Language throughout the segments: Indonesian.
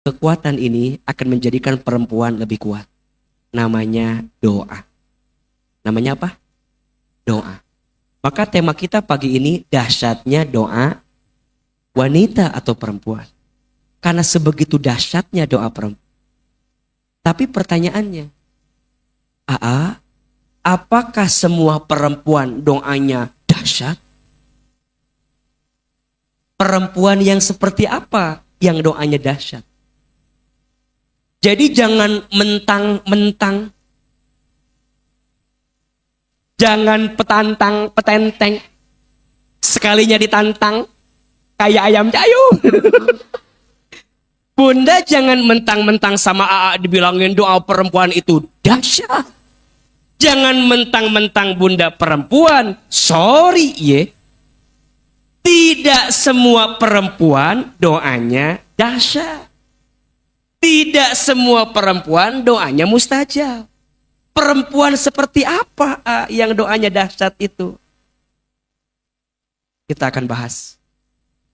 Kekuatan ini akan menjadikan perempuan lebih kuat. Namanya doa. Namanya apa? Doa. Maka tema kita pagi ini dahsyatnya doa wanita atau perempuan. Karena sebegitu dahsyatnya doa perempuan. Tapi pertanyaannya, apakah semua perempuan doanya dahsyat? Perempuan yang seperti apa yang doanya dahsyat? Jadi jangan mentang-mentang. Jangan petenteng. Sekalinya ditantang kayak ayam jayu. Bunda jangan mentang-mentang sama AA dibilangin doa perempuan itu dahsyat. Jangan mentang-mentang bunda perempuan. Sorry ye. Tidak semua perempuan doanya dahsyat. Tidak semua perempuan doanya mustajab. Perempuan seperti apa yang doanya dahsyat itu? Kita akan bahas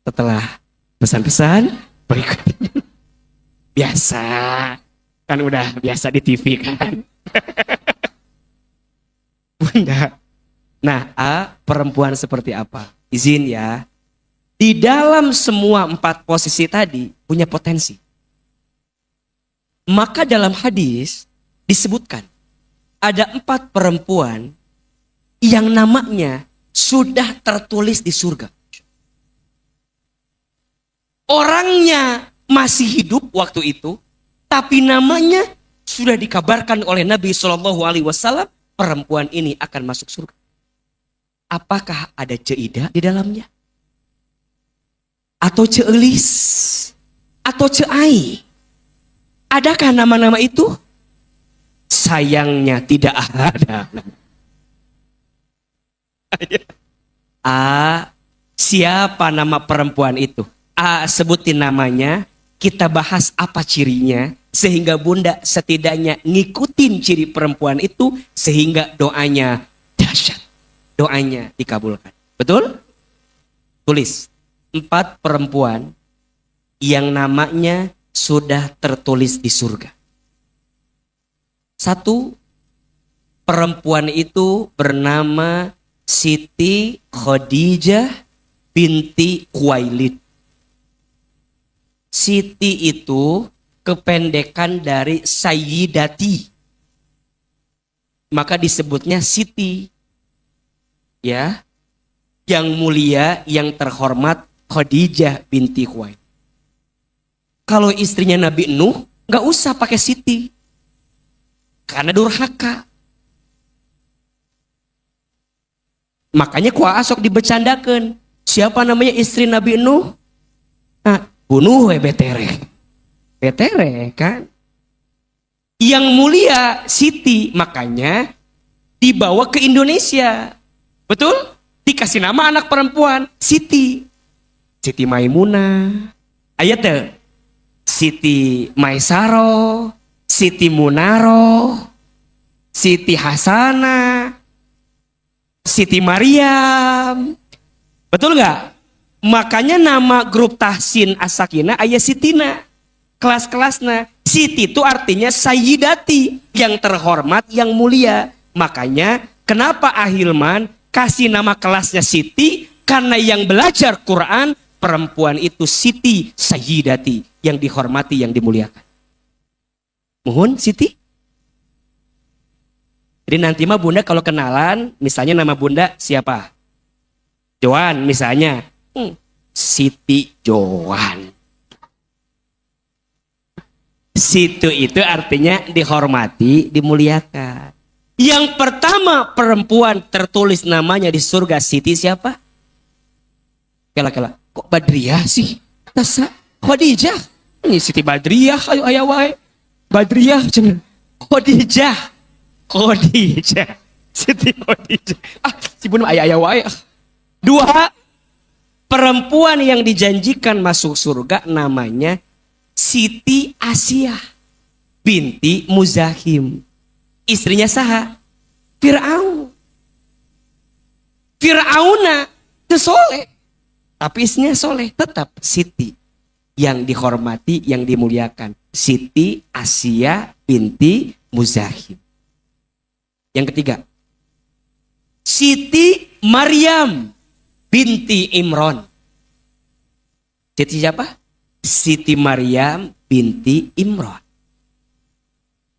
setelah pesan-pesan berikut ini. Biasa. Kan udah biasa di TV kan. Bunda. Nah, perempuan seperti apa? Izin ya. Di dalam semua 4 posisi tadi punya potensi. Maka dalam hadis disebutkan ada 4 perempuan yang namanya sudah tertulis di surga. Orangnya masih hidup waktu itu, tapi namanya sudah dikabarkan oleh Nabi SAW, perempuan ini akan masuk surga. Apakah ada Ceidah di dalamnya? Atau Ceulis? Atau Ceai? Adakah nama-nama itu? Sayangnya tidak ada. Siapa nama perempuan itu? Sebutin namanya, kita bahas apa cirinya, sehingga bunda setidaknya ngikutin ciri perempuan itu, sehingga doanya dahsyat. Doanya dikabulkan. Betul? Tulis. 4 perempuan yang namanya sudah tertulis di surga. 1, perempuan itu bernama Siti Khadijah binti Khuwailid. Siti itu kependekan dari Sayyidati. Maka disebutnya Siti. Ya. Yang mulia, yang terhormat Khadijah binti Khuwailid. Kalau istrinya Nabi Nuh, nggak usah pakai Siti. Karena durhaka. Makanya kuasok dibecandakan. Siapa namanya istri Nabi Nuh? Bunuh betere. Betere kan? Yang mulia Siti. Makanya dibawa ke Indonesia. Betul? Dikasih nama anak perempuan Siti. Siti Maimunah. Ayat Siti Maisaro, Siti Munaro, Siti Hasanah, Siti Maryam. Betul nggak? Makanya nama grup Tahsin As-Sakinah ayat Sitina. Kelas-kelasnya. Siti itu artinya Sayyidati, yang terhormat, yang mulia. Makanya kenapa Ahilman kasih nama kelasnya Siti? Karena yang belajar Quran, perempuan itu Siti Sayyidati, yang dihormati, yang dimuliakan. Mohon Siti. Jadi nanti mah bunda kalau kenalan, misalnya nama bunda siapa? Joan misalnya. Siti Joan. Situ itu artinya dihormati, dimuliakan. Yang pertama perempuan tertulis namanya di surga Siti siapa? Kela-kela. Kok Badriah sih? Tasa Khadijah. Ini Siti Badriah, ayo wae. Badriah cenah. Khadijah. Siti Khadijah. Si bun aya wae. 2, perempuan yang dijanjikan masuk surga namanya Siti Asia binti Muzahim. Istrinya saha? Fir'aun. Fir'auna teu soleh. Tapi istrinya soleh, tetap Siti. yang dihormati, yang dimuliakan. Siti Asia binti Muzahim. Yang ketiga, Siti Maryam binti Imran. Siti siapa? Siti Maryam binti Imran.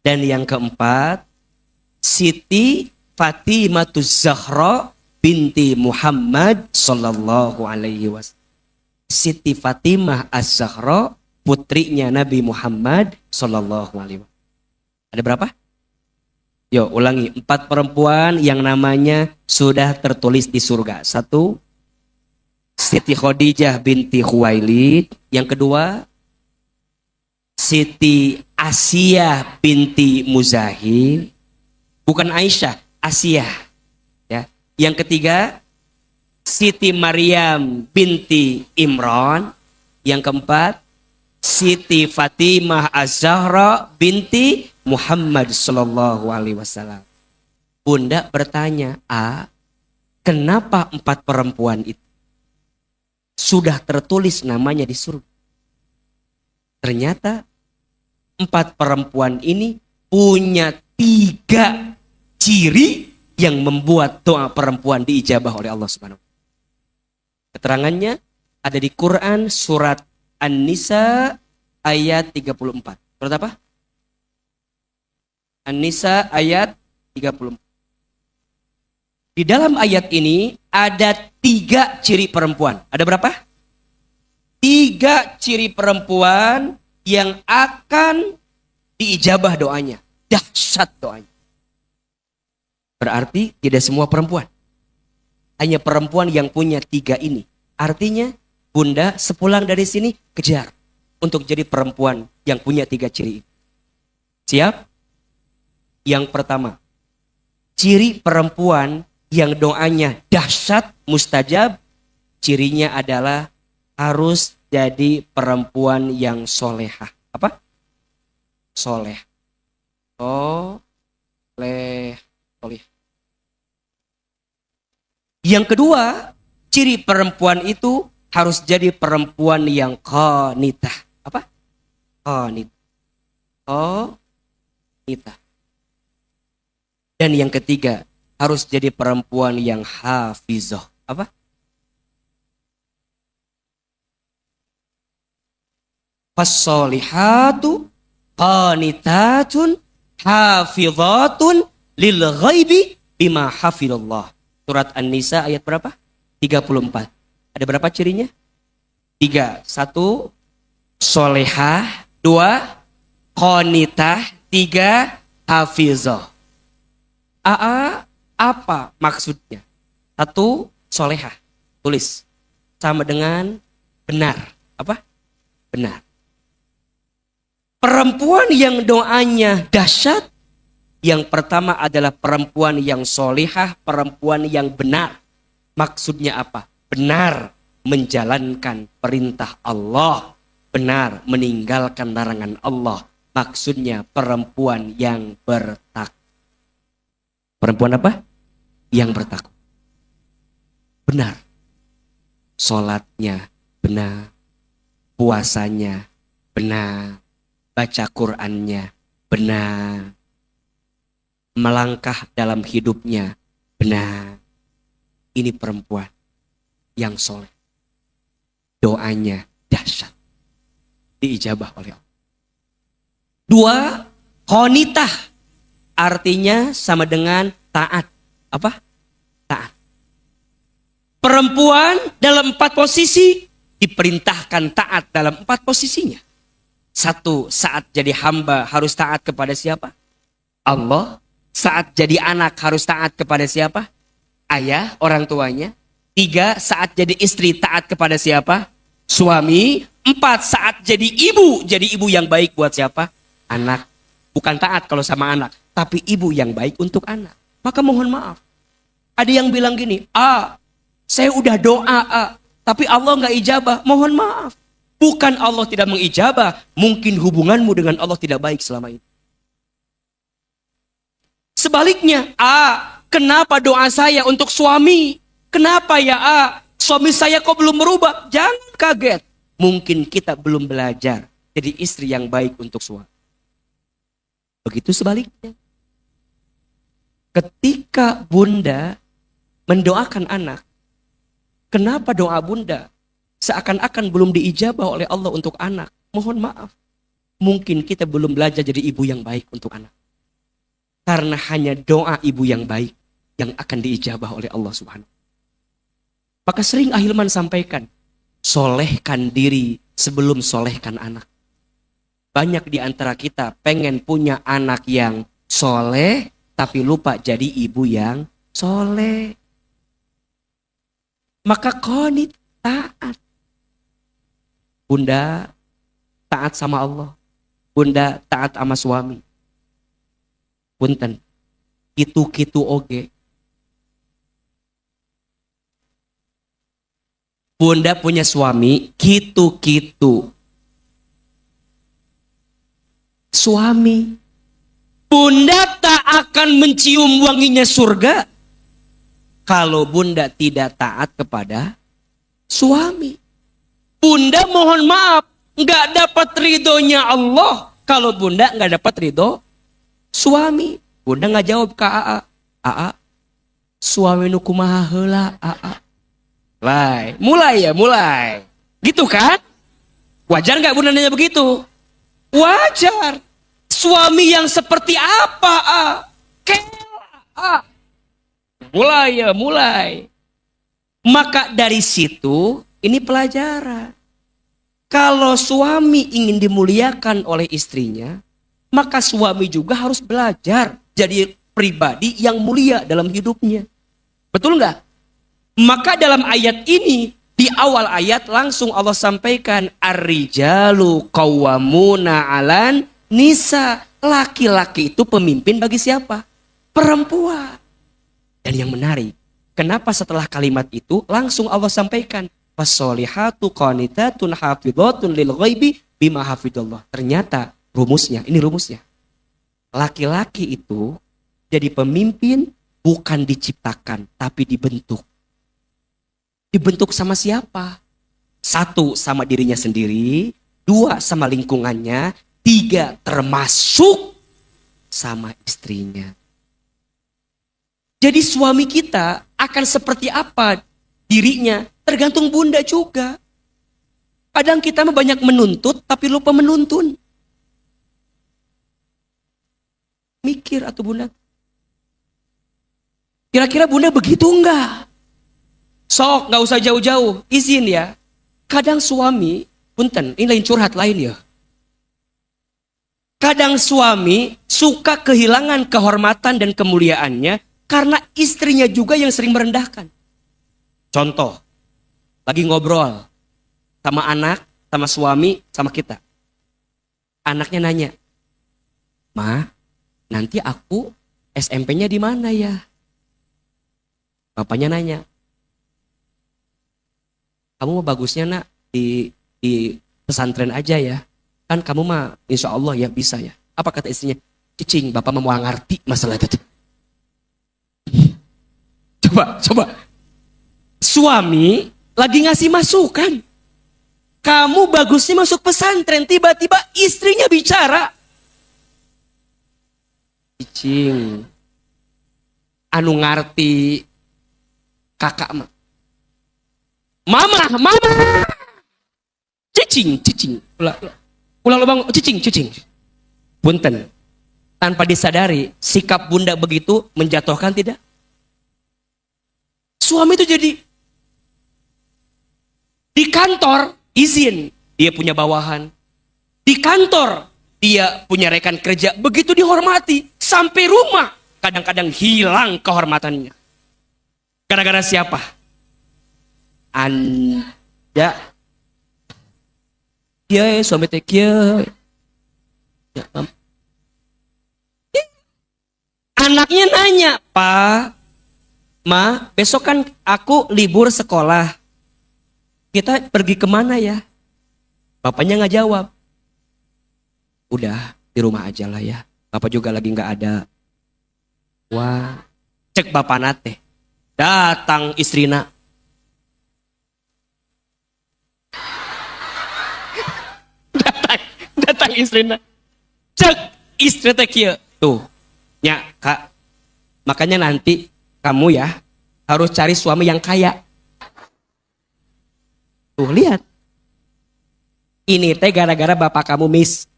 Dan yang keempat, Siti Fatimatuz Zahra binti Muhammad sallallahu alaihi wasallam. Siti Fatimah Az-Zahra, putrinya Nabi Muhammad sallallahu alaihi wasallam. Ada berapa? Yo, ulangi. 4 perempuan yang namanya sudah tertulis di surga. 1, Siti Khadijah binti Khuwailid. Yang kedua, Siti Asia binti Muzahim. Bukan Aisyah, Asia. Ya. Yang ketiga, Siti Maryam binti Imran. Yang keempat, Siti Fatimah Az-Zahra binti Muhammad sallallahu alaihi wasallam. Bunda bertanya, kenapa 4 perempuan itu sudah tertulis namanya di surga? Ternyata 4 perempuan ini punya 3 ciri yang membuat doa perempuan diijabah oleh Allah Subhanahu. Keterangannya ada di Quran surat An-Nisa ayat 34. Surat apa? An-Nisa ayat 34. Di dalam ayat ini ada 3 ciri perempuan. Ada berapa? 3 ciri perempuan yang akan diijabah doanya. Dahsyat doanya. Berarti tidak semua perempuan. Hanya perempuan yang punya 3 ini. Artinya Bunda sepulang dari sini kejar untuk jadi perempuan yang punya 3 ciri ini. Siap? Yang pertama, ciri perempuan yang doanya dahsyat mustajab, cirinya adalah harus jadi perempuan yang solehah. Apa? Soleh. Soleh. Yang kedua, ciri perempuan itu harus jadi perempuan yang qanitah. Apa? Qanitah. Qanitah. Dan yang ketiga, harus jadi perempuan yang hafizah. Apa? Fassolihatu qanitatun hafizatun lil ghaibi bima hafidallah. Surat An-Nisa ayat berapa? 34. Ada berapa cirinya? 3. 1, solehah. 2, qanitah. 3, hafizah. Apa maksudnya? 1, solehah. Tulis. Sama dengan benar. Apa? Benar. Perempuan yang doanya dahsyat, yang pertama adalah perempuan yang solehah, perempuan yang benar. Maksudnya apa? Benar menjalankan perintah Allah, benar meninggalkan larangan Allah. Maksudnya perempuan yang bertakwa. Perempuan apa? Yang bertakwa. Benar. Sholatnya benar. Puasanya benar. Baca Qur'annya benar. Melangkah dalam hidupnya benar. Ini perempuan yang soleh. Doanya dahsyat. Diijabah oleh Allah. 2, qanitah. Artinya sama dengan taat. Apa? Taat. Perempuan dalam 4 posisi diperintahkan taat dalam 4 posisinya. 1, saat jadi hamba harus taat kepada siapa? Allah. Saat jadi anak harus taat kepada siapa? Ayah, orang tuanya. 3, saat jadi istri taat kepada siapa? Suami. 4, saat jadi ibu yang baik buat siapa? Anak. Bukan taat kalau sama anak, tapi ibu yang baik untuk anak. Maka mohon maaf. Ada yang bilang gini, saya udah doa, tapi Allah nggak ijabah. Mohon maaf. Bukan Allah tidak mengijabah, mungkin hubunganmu dengan Allah tidak baik selama ini. Sebaliknya, kenapa doa saya untuk suami? Kenapa ya suami saya kok belum berubah? Jangan kaget. mungkin kita belum belajar jadi istri yang baik untuk suami. Begitu sebaliknya. Ketika bunda mendoakan anak, kenapa doa bunda seakan-akan belum diijabah oleh Allah untuk anak? Mohon maaf. Mungkin kita belum belajar jadi ibu yang baik untuk anak. Karena hanya doa ibu yang baik yang akan diijabah oleh Allah Subhanahu. Maka sering Ahilman sampaikan, solehkan diri sebelum solehkan anak. Banyak di antara kita pengen punya anak yang soleh, tapi lupa jadi ibu yang soleh. Maka qanit, taat. Bunda taat sama Allah. Bunda taat sama suami. Punten, kitu-kitu oge. Bunda punya suami, kitu-kitu. Suami. Bunda tak akan mencium wanginya surga kalau bunda tidak taat kepada suami. Bunda mohon maaf, nggak dapat ridhonya Allah kalau bunda nggak dapat ridho suami. Bunda nggak jawab ke AA. AA, suami nu kumaha heula AA. Mulai. Gitu kan? Wajar nggak bunda nanya begitu? Wajar. Suami yang seperti apa? Mulai. Maka dari situ ini pelajaran. Kalau suami ingin dimuliakan oleh istrinya, maka suami juga harus belajar jadi pribadi yang mulia dalam hidupnya. Betul nggak? Maka dalam ayat ini, di awal ayat langsung Allah sampaikan, ar-rijalu qawwamuna 'alan nisa. Laki-laki itu pemimpin bagi siapa? Perempuan. Dan yang menarik, kenapa setelah kalimat itu langsung Allah sampaikan, fasolihatu qanitatun hafidhatun lil ghaibi bima hafidallah. Ternyata ini rumusnya. Laki-laki itu jadi pemimpin bukan diciptakan, tapi dibentuk. Dibentuk sama siapa? 1, sama dirinya sendiri. 2, sama lingkungannya. 3, termasuk sama istrinya. Jadi suami kita akan seperti apa dirinya tergantung bunda juga. Kadang kita banyak menuntut tapi lupa menuntun. Mikir atau bunda. Kira-kira bunda begitu enggak? Sok, nggak usah jauh-jauh. Izin ya. Kadang suami, punten, ini lain curhat lain ya. Kadang suami suka kehilangan kehormatan dan kemuliaannya karena istrinya juga yang sering merendahkan. Contoh, lagi ngobrol sama anak, sama suami, sama kita. Anaknya nanya, Ma, nanti aku SMP-nya di mana ya? Bapaknya nanya, kamu mah bagusnya nak di pesantren aja ya. Kan kamu mah insya Allah ya bisa ya. Apa kata istrinya? Cicing, bapak mau ngerti masalah itu. Coba. Suami lagi ngasih masukan. Kamu bagusnya masuk pesantren. Tiba-tiba istrinya bicara. Cicing, anu ngerti kakak mah. Mama. Cicing. Ulang bang, cicing. Punten. Tanpa disadari, sikap bunda begitu menjatuhkan tidak? Suami itu jadi di kantor izin dia punya bawahan. Di kantor dia punya rekan kerja, begitu dihormati. Sampai rumah kadang-kadang hilang kehormatannya. Gara-gara siapa? Anda. Ya, suami teh kieu. Ya, anaknya nanya, "Pa, Ma, besok kan aku libur sekolah. Kita pergi kemana ya?" Bapaknya nggak jawab. Udah, di rumah aja lah ya. Bapak juga lagi nggak ada. Wah, cek bapak nate. Datang istrina. Datang istrina. Cek istri teh kieu. Tuh. Ya, Kak. Makanya nanti kamu ya harus cari suami yang kaya. Tuh, lihat. Ini teh gara-gara bapak kamu miss.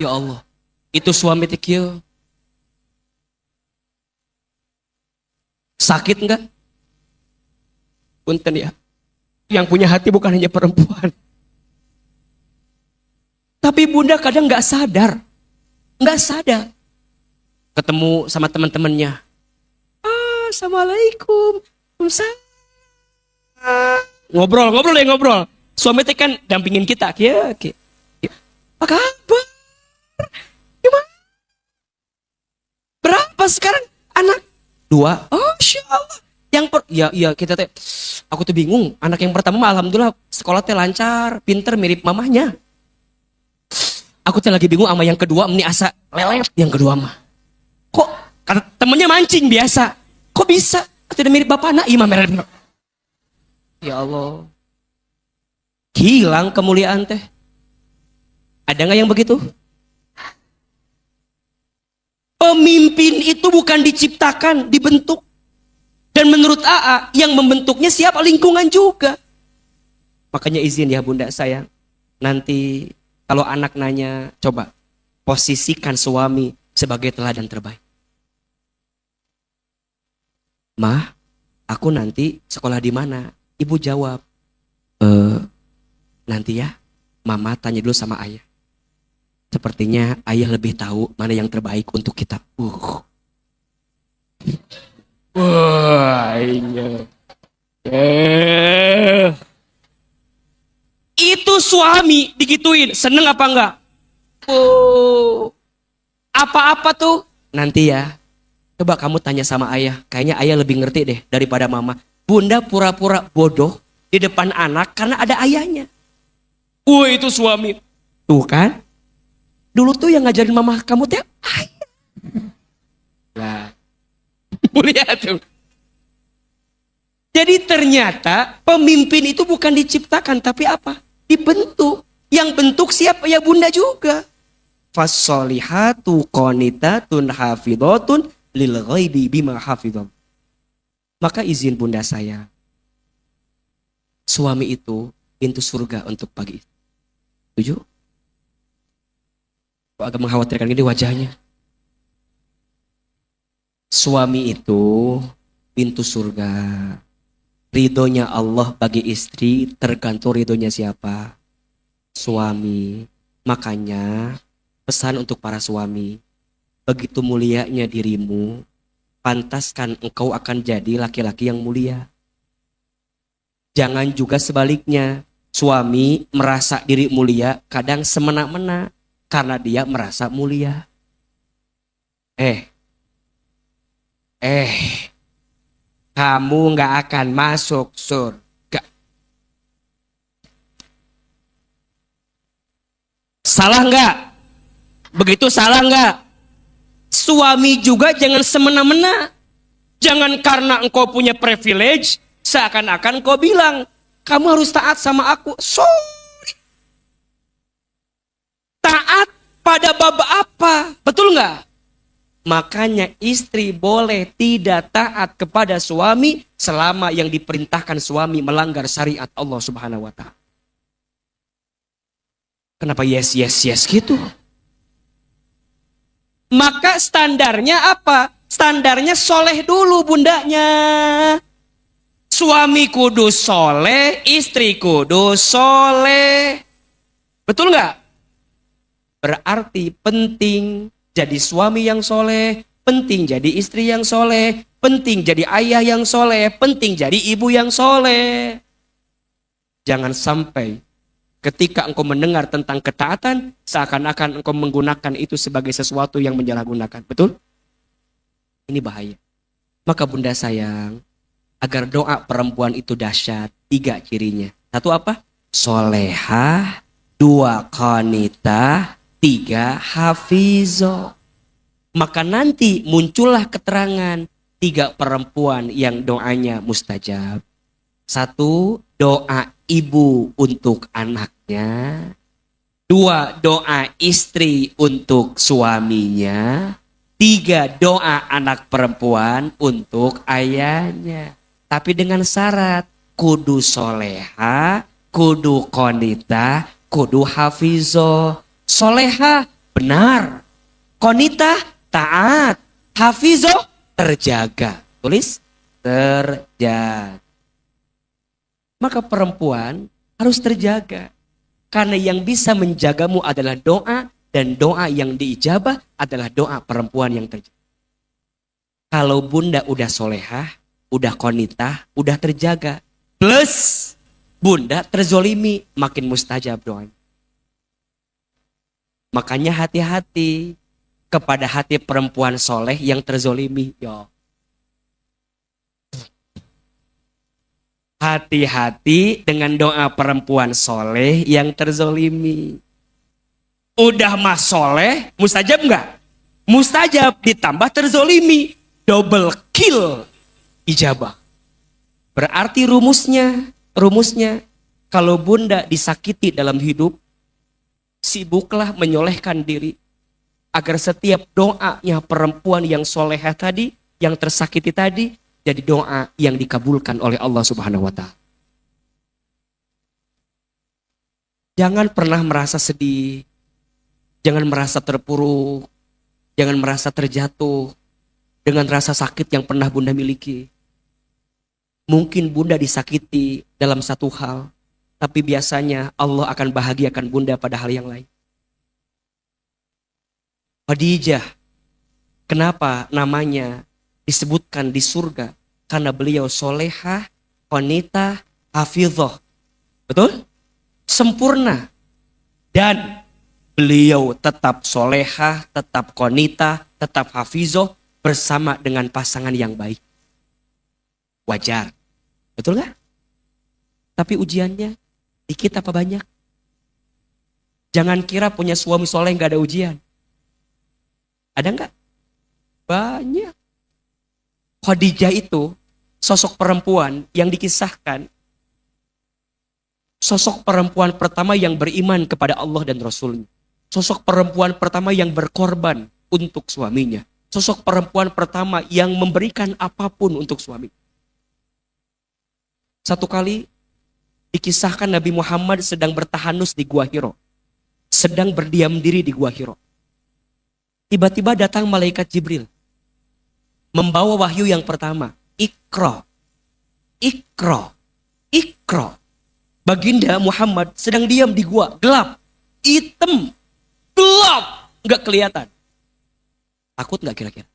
Ya Allah. Itu suami teh kieu. Sakit enggak? Punten ya. Yang punya hati bukan hanya perempuan. Tapi bunda kadang nggak sadar. Nggak sadar. Ketemu sama teman-temannya. Assalamualaikum. Ngobrol. Suami teh kan dampingin kita. Ya. Apa kabar? Gimana? Berapa sekarang anak? 2. Oh, Masya Allah. Kita teh, aku tuh bingung. Anak yang pertama mah alhamdulillah sekolah teh lancar, pinter, mirip mamahnya. Aku teh lagi bingung sama yang kedua, ini asa lelet yang kedua mah. Kok kata temennya mancing biasa? Kok bisa? Tidak mirip bapak anak imam. Ya Allah. Hilang kemuliaan teh. Ada nggak yang begitu? Pemimpin itu bukan diciptakan, dibentuk. Dan menurut AA, yang membentuknya siapa? Lingkungan juga. Makanya izin ya bunda sayang. Nanti kalau anak nanya, coba posisikan suami sebagai teladan terbaik. Mah, aku nanti sekolah di mana? Ibu jawab, nanti ya, mama tanya dulu sama ayah. Sepertinya ayah lebih tahu mana yang terbaik untuk kita. Wah, iya. Itu suami digituin, seneng apa enggak? Apa-apa tuh? Nanti ya, coba kamu tanya sama ayah. Kayaknya ayah lebih ngerti deh daripada mama. Bunda pura-pura bodoh di depan anak karena ada ayahnya. Itu suami. Tuh kan? Dulu tuh yang ngajarin mama kamu teh ayah. Nah, lihat tuh. Jadi ternyata pemimpin itu bukan diciptakan tapi apa? Dibentuk. Yang bentuk siapa? Ya bunda juga. Fassolihatu qanitatun hafidhatun lil ghaibi bima hafidham. Maka izin bunda saya. Suami itu pintu surga untuk pagi. Setuju? Kok agak mengkhawatirkan ini wajahnya. Suami itu pintu surga. Ridhonya Allah bagi istri tergantung ridhonya siapa? Suami. Makanya pesan untuk para suami. Begitu mulianya dirimu, pantaskan engkau akan jadi laki-laki yang mulia. Jangan juga sebaliknya. Suami merasa diri mulia kadang semena-mena karena dia merasa mulia. Kamu nggak akan masuk surga. Salah nggak? Begitu salah nggak? Suami juga jangan semena-mena. Jangan karena engkau punya privilege, seakan-akan engkau bilang, kamu harus taat sama aku. Sorry. Taat pada bab apa? Betul nggak? Makanya istri boleh tidak taat kepada suami selama yang diperintahkan suami melanggar syariat Allah Subhanahu wa Ta'ala. Kenapa yes gitu? Maka standarnya apa? Standarnya soleh dulu bundanya. Suami kudus soleh, istri kudus soleh. Betul nggak? Berarti penting jadi suami yang soleh, penting jadi istri yang soleh, penting jadi ayah yang soleh, penting jadi ibu yang soleh. Jangan sampai ketika engkau mendengar tentang ketaatan, seakan-akan engkau menggunakan itu sebagai sesuatu yang menyalahgunakan. Betul? Ini bahaya. Maka bunda sayang, agar doa perempuan itu dahsyat, 3 cirinya. 1 apa? Solehah, 2 qanitah, 3 hafizo. Maka nanti muncullah keterangan 3 perempuan yang doanya mustajab. 1, doa ibu untuk anaknya. 2, doa istri untuk suaminya. 3, doa anak perempuan untuk ayahnya. Tapi dengan syarat, kudu soleha, kudu konita, kudu hafizo. Soleha benar, konita taat, hafizo terjaga. Tulis terjaga. Maka perempuan harus terjaga. Karena yang bisa menjagamu adalah doa, dan doa yang diijabah adalah doa perempuan yang terjaga. Kalau bunda udah solehah, udah konitah, udah terjaga, plus bunda terzolimi, makin mustajab doanya. Makanya hati-hati kepada hati perempuan soleh yang terzolimi. Yo. Hati-hati dengan doa perempuan soleh yang terzolimi. Udah mas soleh, mustajab enggak? Mustajab ditambah terzolimi. Double kill ijabah. Berarti rumusnya kalau bunda disakiti dalam hidup, sibuklah menyolehkan diri agar setiap doanya perempuan yang solehah tadi, yang tersakiti tadi, jadi doa yang dikabulkan oleh Allah Subhanahu wa Ta'ala. Jangan pernah merasa sedih, jangan merasa terpuruk, jangan merasa terjatuh dengan rasa sakit yang pernah bunda miliki. Mungkin bunda disakiti dalam satu hal, tapi biasanya Allah akan bahagiakan bunda pada hal yang lain. Khadijah, kenapa namanya disebutkan di surga? Karena beliau solehah, qanitah, hafidhah. Betul? Sempurna. Dan beliau tetap solehah, tetap qanitah, tetap hafizah bersama dengan pasangan yang baik. Wajar. Betul gak? Tapi ujiannya dikit apa banyak? Jangan kira punya suami soleh gak ada ujian. Ada gak? Banyak. Khadijah itu sosok perempuan yang dikisahkan. Sosok perempuan pertama yang beriman kepada Allah dan Rasulnya. Sosok perempuan pertama yang berkorban untuk suaminya. Sosok perempuan pertama yang memberikan apapun untuk suami. Satu kali dikisahkan Nabi Muhammad sedang bertahanus di Gua Hiro. Sedang berdiam diri di Gua Hiro. Tiba-tiba datang malaikat Jibril. Membawa wahyu yang pertama. Iqra. Iqra. Iqra. Baginda Muhammad sedang diam di gua. Gelap. Hitam. Gelap. Nggak kelihatan. Takut nggak kira-kira?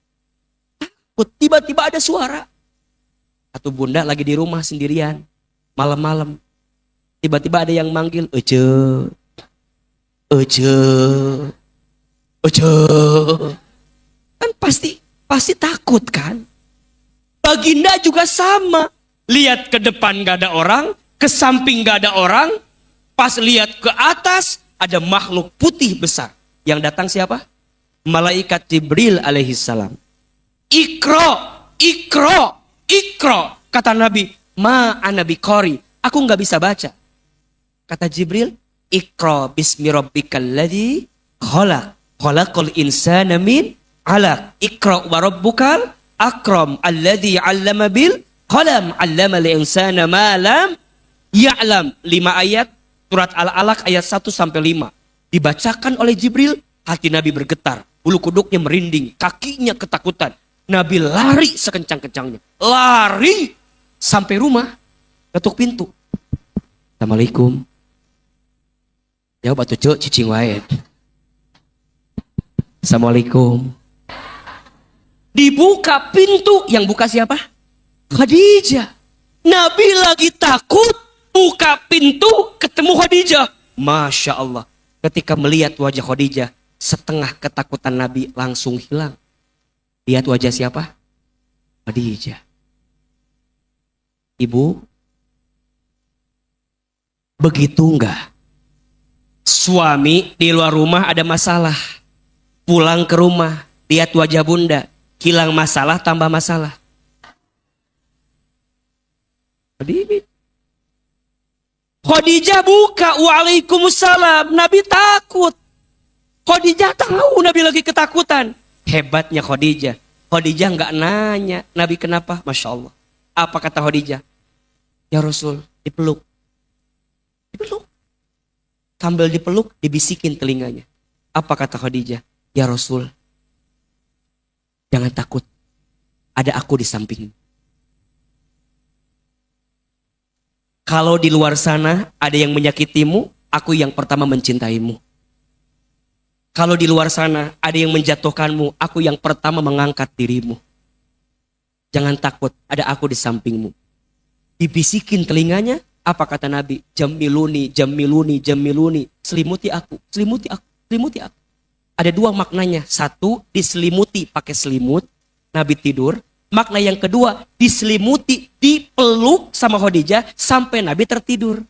Takut. Tiba-tiba ada suara. Atau bunda lagi di rumah sendirian. Malam-malam. Tiba-tiba ada yang manggil. Ece. Ece. Ece. Kan pasti takut kan? Baginda juga sama. Lihat ke depan gak ada orang. Ke samping gak ada orang. Pas lihat ke atas. Ada makhluk putih besar. Yang datang siapa? Malaikat Jibril alaihissalam. Iqra, Iqra, Iqra. Kata Nabi, ma ana biqari. Aku gak bisa baca. Kata Jibril, Iqra bismi rabbikal ladzi khalaq. Khalaqal insana min alaq. Iqra wa rabbukal akram alladzi 'allama bil qalam 'allamal insana ma lam ya'lam. 5 ayat surat Al-Alaq ayat 1 sampai 5. Dibacakan oleh Jibril, hati Nabi bergetar, bulu kuduknya merinding, kakinya ketakutan. Nabi lari sekencang-kencangnya. Lari sampai rumah, ketuk pintu. Assalamualaikum. Jawab atuh cuk cicing wae. Assalamualaikum. Dibuka pintu, yang buka siapa? Khadijah. Nabi lagi takut, buka pintu, ketemu Khadijah. Masya Allah. Ketika melihat wajah Khadijah, setengah ketakutan Nabi langsung hilang. Lihat wajah siapa? Khadijah. Ibu, begitu enggak? Suami di luar rumah ada masalah. Pulang ke rumah, lihat wajah bunda. Hilang masalah, tambah masalah. Khadijah buka, waalaikumsalam. Nabi takut. Khadijah tahu Nabi lagi ketakutan. Hebatnya Khadijah. Khadijah nggak nanya, Nabi kenapa? Masya Allah. Apa kata Khadijah? Ya Rasul, dipeluk. Dipeluk. Sambil dipeluk, dibisikin telinganya. Apa kata Khadijah? Ya Rasul, jangan takut. Ada aku di samping. Kalau di luar sana ada yang menyakitimu, aku yang pertama mencintaimu. Kalau di luar sana ada yang menjatuhkanmu, aku yang pertama mengangkat dirimu. Jangan takut, ada aku di sampingmu. Dibisikin telinganya, apa kata Nabi? Jamiluni, jamiluni, jamiluni. Selimuti aku, selimuti aku, selimuti aku. Ada dua maknanya. Satu, diselimuti pakai selimut, Nabi tidur. Makna yang kedua, diselimuti, dipeluk sama Khadijah sampai Nabi tertidur.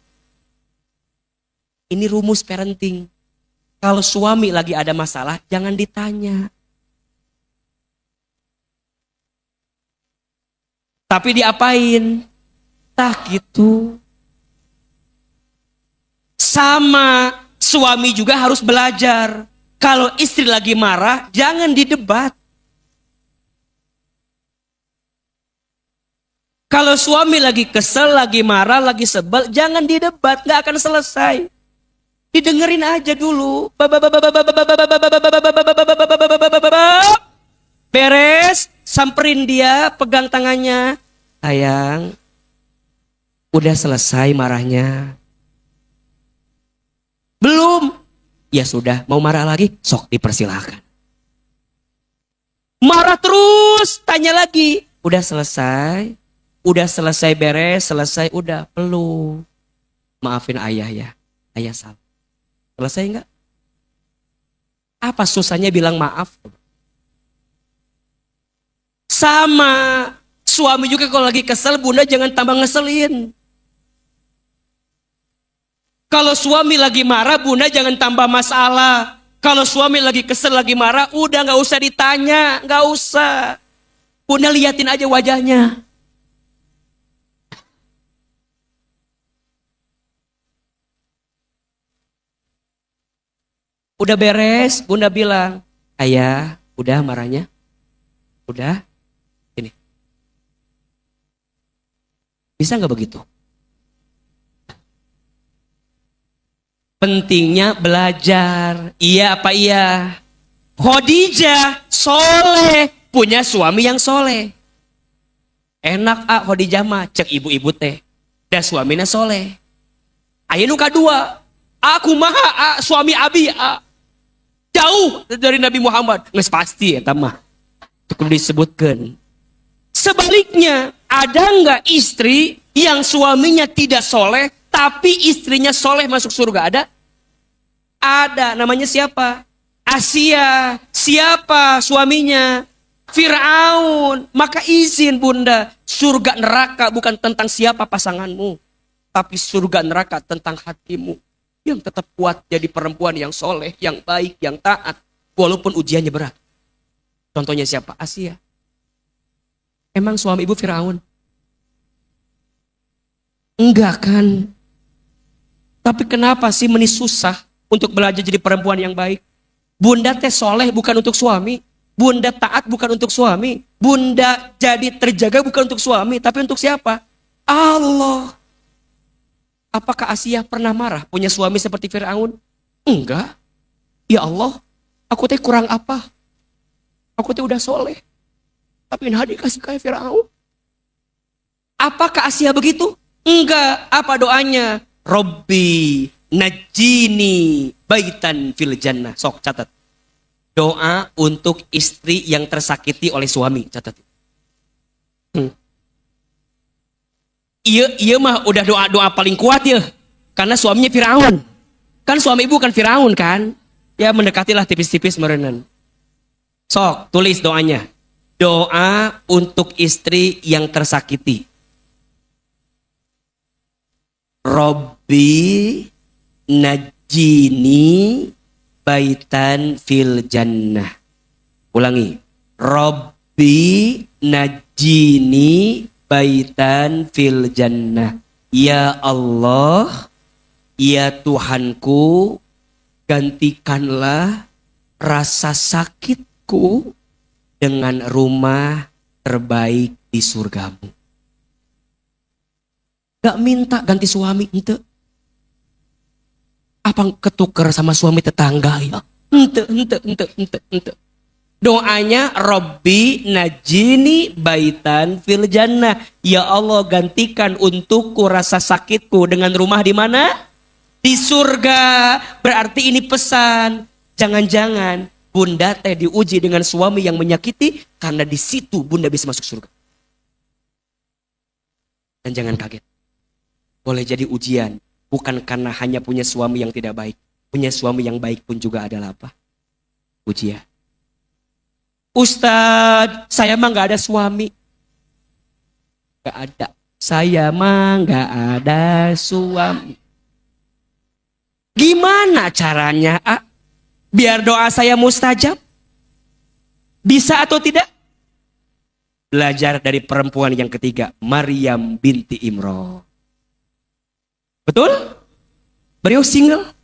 Ini rumus parenting. Kalau suami lagi ada masalah, jangan ditanya. Tapi diapain? Tak gitu. Sama suami juga harus belajar. Kalau istri lagi marah, jangan didebat. Kalau suami lagi kesel, lagi marah, lagi sebel, jangan didebat, nggak akan selesai. Didengerin aja dulu. Beres, samperin dia, pegang tangannya. Sayang, udah selesai marahnya? Belum. Ya sudah, mau marah lagi? Sok dipersilahkan. Marah terus, tanya lagi. Udah selesai? Udah selesai beres, selesai, udah peluk. Maafin ayah ya, ayah salah. Selesai enggak? Apa susahnya bilang maaf? Sama suami juga kalau lagi kesel, bunda jangan tambah ngeselin. Kalau suami lagi marah, bunda jangan tambah masalah. Kalau suami lagi kesel, lagi marah, udah nggak usah ditanya, nggak usah. Bunda liatin aja wajahnya. Udah beres, bunda bilang, ayah, udah marahnya? Udah? Ini. Bisa nggak begitu? Pentingnya belajar. Iya apa iya? Khadijah soleh, punya suami yang soleh. Enak Khadijah mah, cek ibu-ibu teh. Dan suaminya soleh. Ayah nu kadua, aku mah suami abi jauh dari Nabi Muhammad. Nges pasti ya mah. Cukup disebutkan. Sebaliknya, ada nggak istri yang suaminya tidak soleh, tapi istrinya soleh masuk surga? Ada? Ada. Namanya siapa? Asia. Siapa suaminya? Fir'aun. Maka izin bunda, surga neraka bukan tentang siapa pasanganmu, tapi surga neraka tentang hatimu yang tetap kuat jadi perempuan yang soleh, yang baik, yang taat, walaupun ujiannya berat. Contohnya siapa? Asia. Emang suami ibu Fir'aun? Enggak kan? Tapi kenapa sih susah untuk belajar jadi perempuan yang baik? Bunda teh soleh bukan untuk suami. Bunda taat bukan untuk suami. Bunda jadi terjaga bukan untuk suami. Tapi untuk siapa? Allah. Apakah Asia pernah marah punya suami seperti Fir'aun? Enggak. Ya Allah, aku teh kurang apa? Aku teh udah soleh. Tapi nah dikasih kayak Fir'aun. Apakah Asia begitu? Enggak. Apa doanya? Robbi najini baitan fil jannah. Sok catat. Doa untuk istri yang tersakiti oleh suami. Catat. Iya mah udah doa paling kuat ya. Karena suaminya Fir'aun. Kan suami ibu kan Fir'aun kan. Ya mendekatilah tipis-tipis merenan. Sok tulis doanya. Doa untuk istri yang tersakiti. Robbi najini baitan fil jannah. Ulangi. Robbi najini baitan fil jannah. Ya Allah, Ya Tuhanku, gantikanlah rasa sakitku dengan rumah terbaik di surgamu. Gak minta ganti suami, ente. Apa ketuker sama suami tetangga ya? Ente. Doanya Robbi najini baitan fil jannah. Ya Allah, gantikan untukku rasa sakitku dengan rumah di mana? Di surga. Berarti ini pesan. Jangan-jangan bunda teh diuji dengan suami yang menyakiti, karena di situ bunda bisa masuk surga. Dan jangan kaget. Boleh jadi ujian. Bukan karena hanya punya suami yang tidak baik. Punya suami yang baik pun juga adalah apa? Ujian. Ustadz, saya mah gak ada suami. Gak ada. Saya mah gak ada suami. Gimana caranya? Biar doa saya mustajab? Bisa atau tidak? Belajar dari perempuan yang ketiga, Maryam binti Imran. Betul? Beliau single?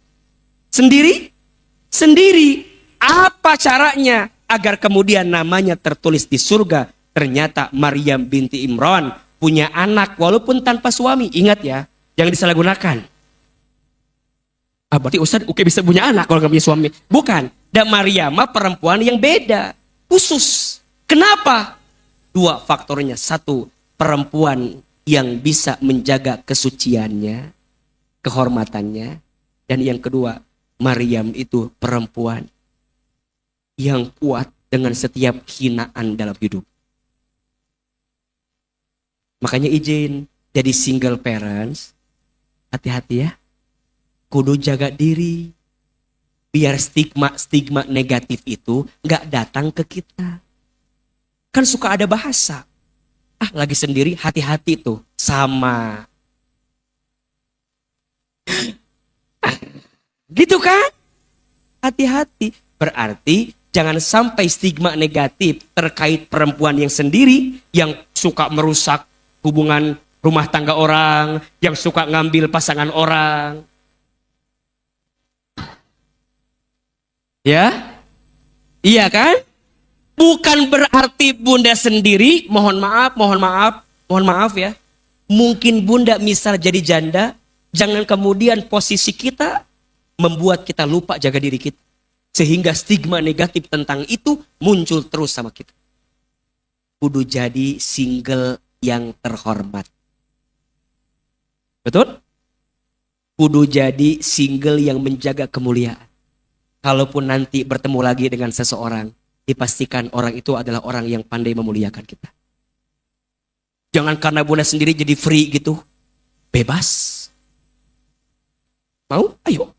Sendiri? Sendiri. Apa caranya agar kemudian namanya tertulis di surga? Ternyata Maryam binti Imran punya anak walaupun tanpa suami. Ingat ya, jangan disalahgunakan. Berarti Ustaz bisa punya anak kalau gak punya suami. Bukan. Dan Maryam perempuan yang beda. Khusus. Kenapa? Dua faktornya. Satu, perempuan yang bisa menjaga kesuciannya, kehormatannya. Dan yang kedua, Maryam itu perempuan yang kuat dengan setiap hinaan dalam hidup. Makanya izin jadi single parents, hati-hati ya. Kudu jaga diri. Biar stigma negatif itu gak datang ke kita. Kan suka ada bahasa. Lagi sendiri, hati-hati tuh. Sama. Gitu kan? Hati-hati. Berarti jangan sampai stigma negatif terkait perempuan yang sendiri, yang suka merusak hubungan rumah tangga orang, yang suka ngambil pasangan orang. Ya? Iya kan? Bukan berarti bunda sendiri, mohon maaf ya. Mungkin bunda misal jadi janda, jangan kemudian posisi kita membuat kita lupa jaga diri kita. Sehingga stigma negatif tentang itu muncul terus sama kita. Kudu jadi single yang terhormat. Betul? Kudu jadi single yang menjaga kemuliaan. Kalaupun nanti bertemu lagi dengan seseorang, dipastikan orang itu adalah orang yang pandai memuliakan kita. Jangan karena bunda sendiri jadi free gitu. Bebas. Mau? Ayo.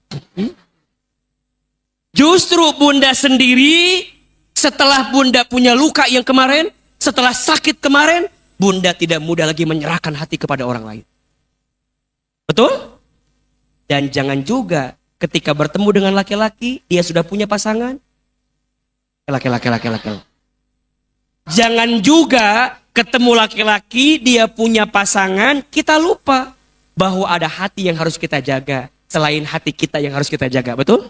Justru bunda sendiri, setelah bunda punya luka yang kemarin, setelah sakit kemarin, bunda tidak mudah lagi menyerahkan hati kepada orang lain. Betul? Dan jangan juga ketika bertemu dengan laki-laki, dia sudah punya pasangan. Laki-laki. Jangan juga ketemu laki-laki, dia punya pasangan, kita lupa bahwa ada hati yang harus kita jaga. Selain hati kita yang harus kita jaga, betul?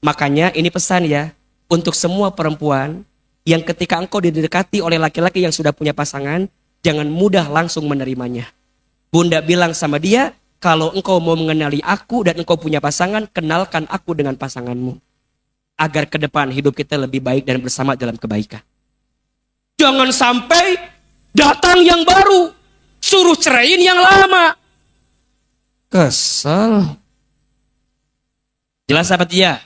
Makanya ini pesan ya, untuk semua perempuan yang ketika engkau didekati oleh laki-laki yang sudah punya pasangan, jangan mudah langsung menerimanya. Bunda bilang sama dia, kalau engkau mau mengenali aku dan engkau punya pasangan, kenalkan aku dengan pasanganmu. Agar ke depan hidup kita lebih baik dan bersama dalam kebaikan. Jangan sampai datang yang baru, suruh ceraiin yang lama. Kesel. Jelas apa dia?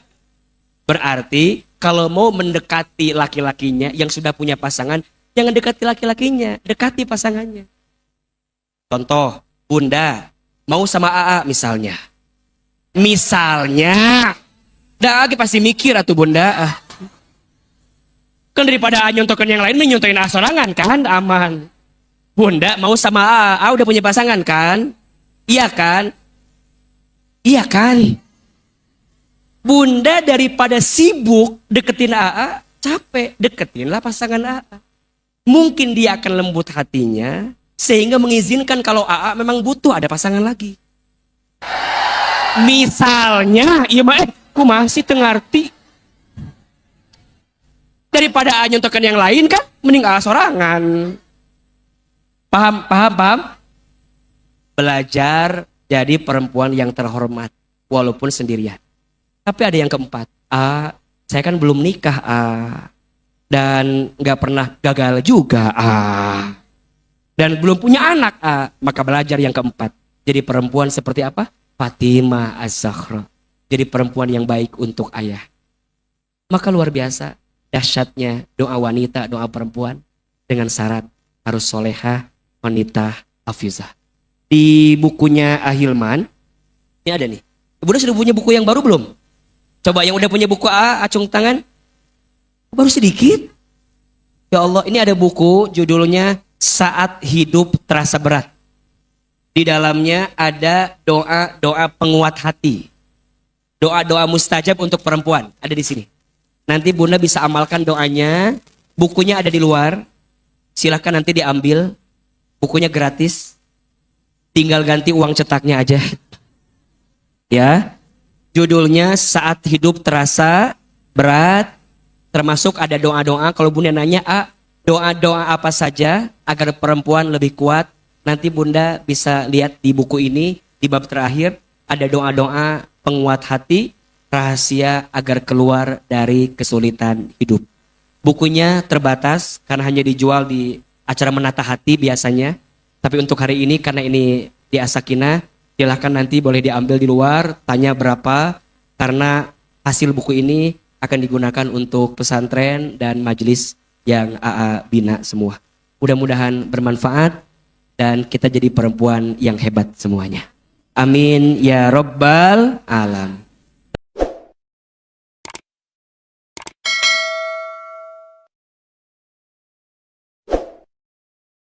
Berarti kalau mau mendekati laki-lakinya yang sudah punya pasangan, jangan dekati laki-lakinya, dekati pasangannya. Contoh, bunda mau sama AA misalnya. Dah lagi pasti mikir atuh bunda. Kan daripada nyontokin yang lain, nyontokin sorangan kan, aman. Bunda mau sama AA udah punya pasangan kan? Iya kan? Iya kan? Bunda daripada sibuk deketin AA, capek, deketinlah pasangan AA. Mungkin dia akan lembut hatinya, sehingga mengizinkan kalau AA memang butuh ada pasangan lagi. Misalnya, iya mah ku masih tengarti. Daripada nyontokan yang lain kan, mending sorangan. Paham? Belajar jadi perempuan yang terhormat, walaupun sendirian. Tapi ada yang keempat, saya kan belum nikah, dan nggak pernah gagal juga, dan belum punya anak, maka belajar yang keempat. Jadi perempuan seperti apa? Fatimah Az-Zahra. Jadi perempuan yang baik untuk ayah. Maka luar biasa dahsyatnya doa wanita, doa perempuan dengan syarat harus solehah, wanita hafizah. Di bukunya Ahilman, ini ada nih. Bunda sudah punya buku yang baru belum? Coba yang udah punya buku acung tangan. Baru sedikit. Ya Allah, ini ada buku judulnya Saat Hidup Terasa Berat. Di dalamnya ada doa-doa penguat hati. Doa-doa mustajab untuk perempuan. Ada di sini. Nanti Bunda bisa amalkan doanya. Bukunya ada di luar. Silahkan nanti diambil. Bukunya gratis. Tinggal ganti uang cetaknya aja. Ya. Judulnya Saat Hidup Terasa Berat. Termasuk ada doa-doa. Kalau Bunda nanya, doa-doa apa saja agar perempuan lebih kuat. Nanti Bunda bisa lihat di buku ini, di bab terakhir, ada doa-doa penguat hati, rahasia agar keluar dari kesulitan hidup. Bukunya terbatas karena hanya dijual di acara menata hati biasanya. Tapi untuk hari ini karena ini di Asakina, silahkan nanti boleh diambil di luar, tanya berapa, karena hasil buku ini akan digunakan untuk pesantren dan majelis yang AA bina semua. Mudah-mudahan bermanfaat. Dan kita jadi perempuan yang hebat semuanya. Amin ya Rabbal Alam.